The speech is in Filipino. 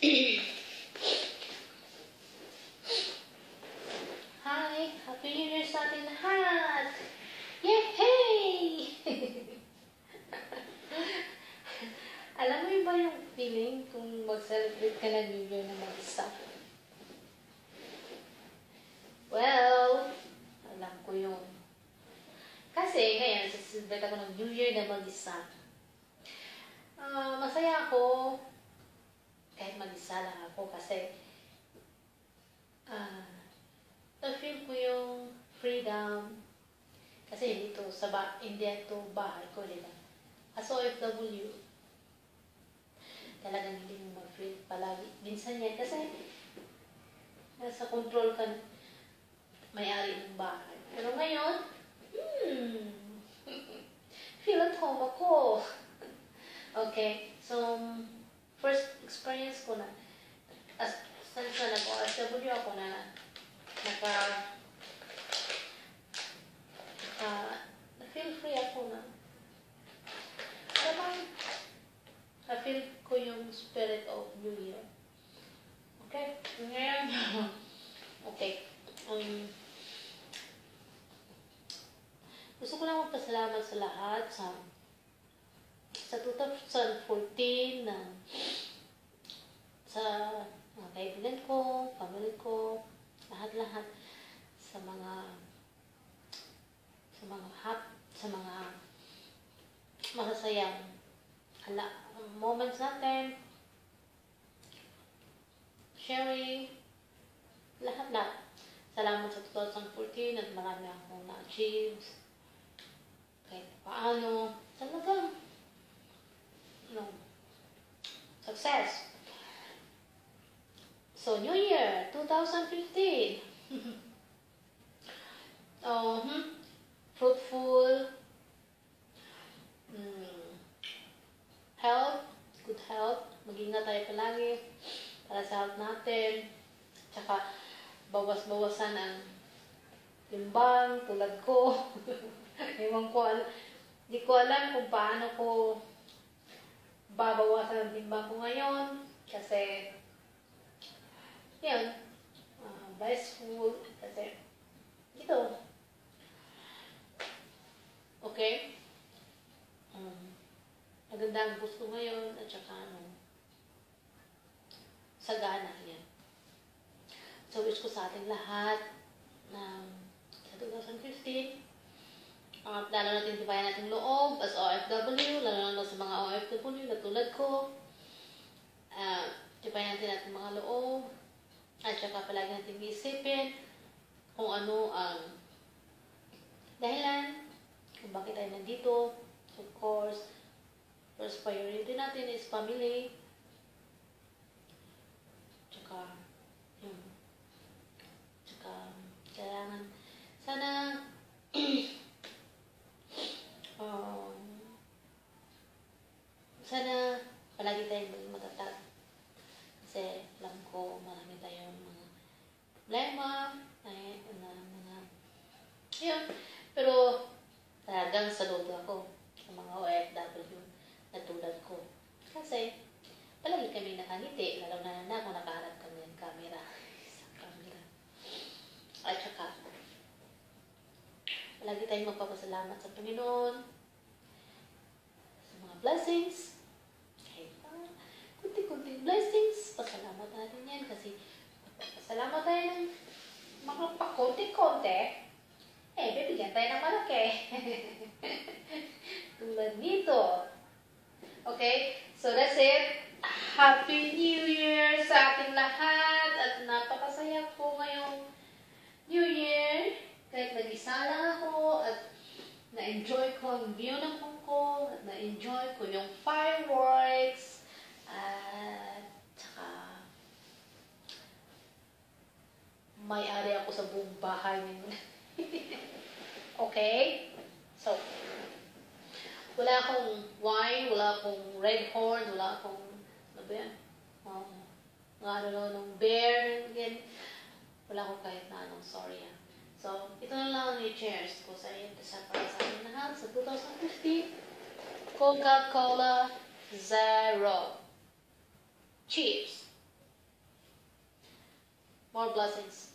Hi! Happy New Year sa ating lahat! Yay! Alam mo ba yung feeling kung mag-celebrate ka ng New Year na mag-isa? Well, alam ko yun. Kasi ngayon, celebrate ako ng New Year na mag-isa. Masaya ako kahit mag-isa lang ako kasi na-feel ko yung freedom kasi hindi ito bahay ko, diba? As OFW, talagang hindi mo mag-feel palagi. Minsan yan kasi nasa control ka may-ari ng bahay. Pero ngayon, feel at home ako. Okay, so first experience ko na since na nag-OFW ako na na-feel free ako na parang na-feel ko yung spirit of New Year. Okay? Ngayon, okay. Gusto ko lang magpasalamat sa lahat sa 2014 na sa mga kaibigan ko, family ko, lahat-lahat sa mga masasayang moments natin, sharing, lahat-lahat. Salamat sa 2014 at marami akong na-achieve kahit paano. Talagang success. So, New Year, 2015. Fruitful, health, good health. Mag-ingat tayo palagi para sa health natin. Tsaka, bawas-bawasan ang timbang tulad ko. Hindi ko alam kung paano ko babawasan ang timbang ko ngayon. Kasi, yun, best food, kasi, ito. Okay? Maganda ang gusto ngayon, at saka, sagana, yan. So, wish ko sa ating lahat na sa 2015, lalo natin tibayan natin loob as OFW, lalo na sa mga OFW na tulad ko. Tibayan natin mga loob. At saka palagi natin isipin kung ano ang dahilan, kung bakit tayo nandito. Of course, first priority natin is family. Tsaka, kailangan, sana, sana palagi tayong maging matatag. Kasi alam ko marami tayong mga problema, yun. Pero talagang saludo ako sa mga OFW na tulad ko. Kasi palagi kami nakangiti, lalo na kung nakaharap kami ng camera. Sa camera. At saka, palagi tayong magpapasalamat sa Panginoon sa mga blessings. Kunti-kunting blessings, pasalamat natin yan kasi pasalamat tayo ng mga pakunti-kunti, bibigyan tayo ng malaki. Tulad nito. Okay? So that's it. Happy New Year sa ating lahat at napakasaya ko ngayong New Year. Kahit nag-isa lang ako at na-enjoy ko ang view ng Hong Kong at na-enjoy ko yung fireworks. At saka may-ari ako sa buong bahay ngayon. Okay? So, wala akong wine, wala akong red horn, wala akong, ano ba yan? Nung bear, again. Wala akong kahit na anong, sorry. So, ito na lang ang cheers ko sa iyo para sa akin lahat sa 2015. Coca-Cola Zero. Cheers! more blessings.